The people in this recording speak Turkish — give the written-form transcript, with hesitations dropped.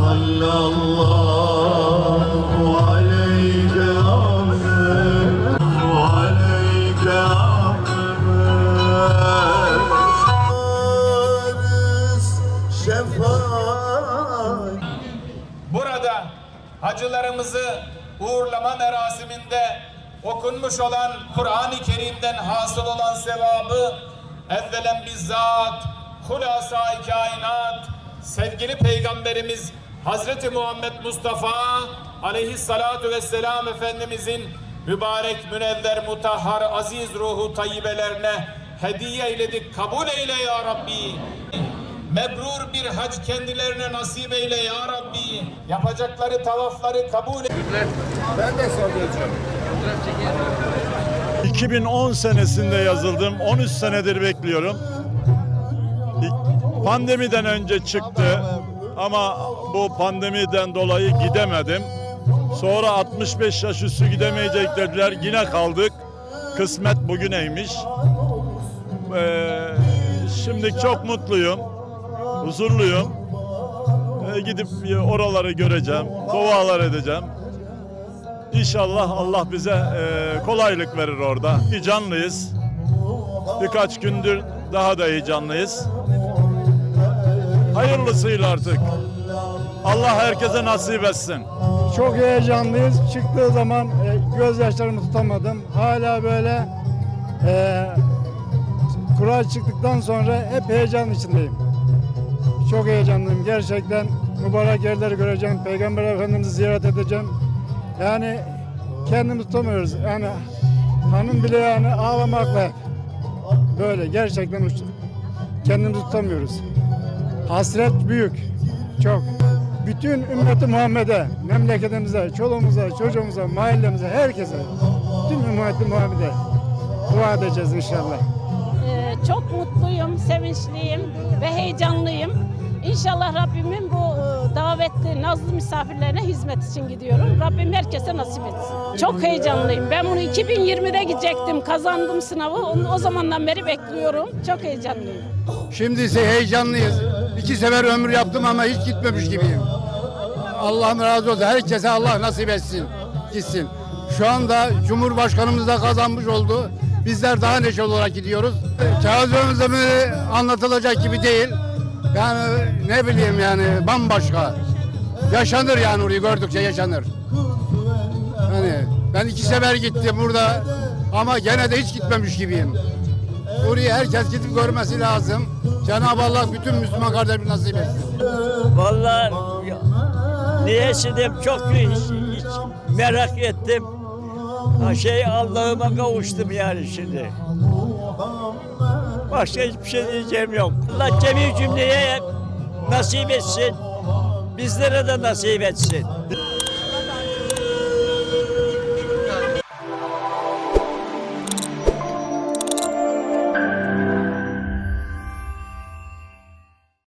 Sallallahu aleyke Ahmet, aleyke Ahmet. Şefaat. Burada hacılarımızı uğurlama merasiminde okunmuş olan Kur'an-ı Kerim'den hasıl olan sevabı evvelen bizzat Hulasa-i Kainat sevgili Peygamberimiz Hazreti Muhammed Mustafa aleyhissalatu vesselam Efendimizin mübarek, münevver, mutahhar, aziz ruhu tayyibelerine hediye eyledik. Kabul eyle ya Rabbi. Mebrur bir hac kendilerine nasip eyle ya Rabbi. Yapacakları tavafları kabul eyle. Ben de soracağım. 2010 senesinde yazıldım. 13 senedir bekliyorum. Pandemiden önce çıktı ama bu pandemiden dolayı gidemedim. Sonra 65 yaş üstü gidemeyecek dediler. Yine kaldık. Kısmet bugüneymiş. Şimdi çok mutluyum. Huzurluyum. Gidip oraları göreceğim. Dualar edeceğim. İnşallah Allah bize kolaylık verir orada. Heyecanlıyız. Birkaç gündür daha da heyecanlıyız. Hayırlısıyla artık. Allah herkese nasip etsin. Çok heyecanlıyız. Çıktığı zaman gözyaşlarımı tutamadım. Hala böyle kura çıktıktan sonra hep heyecan içindeyim. Çok heyecanlıyım. Gerçekten mübarek yerleri göreceğim. Peygamber Efendimiz'i ziyaret edeceğim. Yani kendimizi tutamıyoruz. Yani hanım bile yani ağlamakla hep. Böyle gerçekten kendimizi tutamıyoruz. Hasret büyük. Çok. Bütün ümmeti Muhammed'e, memleketimize, çoluğumuza, çocuğumuza, mahallemize, herkese, tüm ümmeti Muhammed'e dua edeceğiz inşallah. Çok mutluyum, sevinçliyim ve heyecanlıyım. İnşallah Rabbimin bu davetli, nazlı misafirlerine hizmet için gidiyorum. Rabbim herkese nasip etsin. Çok heyecanlıyım. Ben bunu 2020'de gidecektim. Kazandım sınavı. O zamandan beri bekliyorum. Çok heyecanlıyım. Şimdi ise heyecanlıyız. 2 sefer ömür yaptım ama hiç gitmemiş gibiyim. Allah'ım razı olsun. Herkese Allah nasip etsin, gitsin. Şu anda Cumhurbaşkanımız da kazanmış oldu. Bizler daha neşeli olarak gidiyoruz. Kağıt önümüzde anlatılacak gibi değil. Yani ne bileyim yani bambaşka. Yaşanır yani orayı gördükçe yaşanır. Yani ben 2 sefer gittim burada ama gene de hiç gitmemiş gibiyim. Orayı herkes gidip görmesi lazım. Cenab-ı Allah bütün Müslüman kardeşlerimize nasip etsin. Vallahi niyesidim çok hiç merak ettim. Allah'ıma kavuştum yani şimdi. Başka hiçbir şey diyeceğim yok. Allah cemi cümleye nasip etsin. Bizlere de nasip etsin.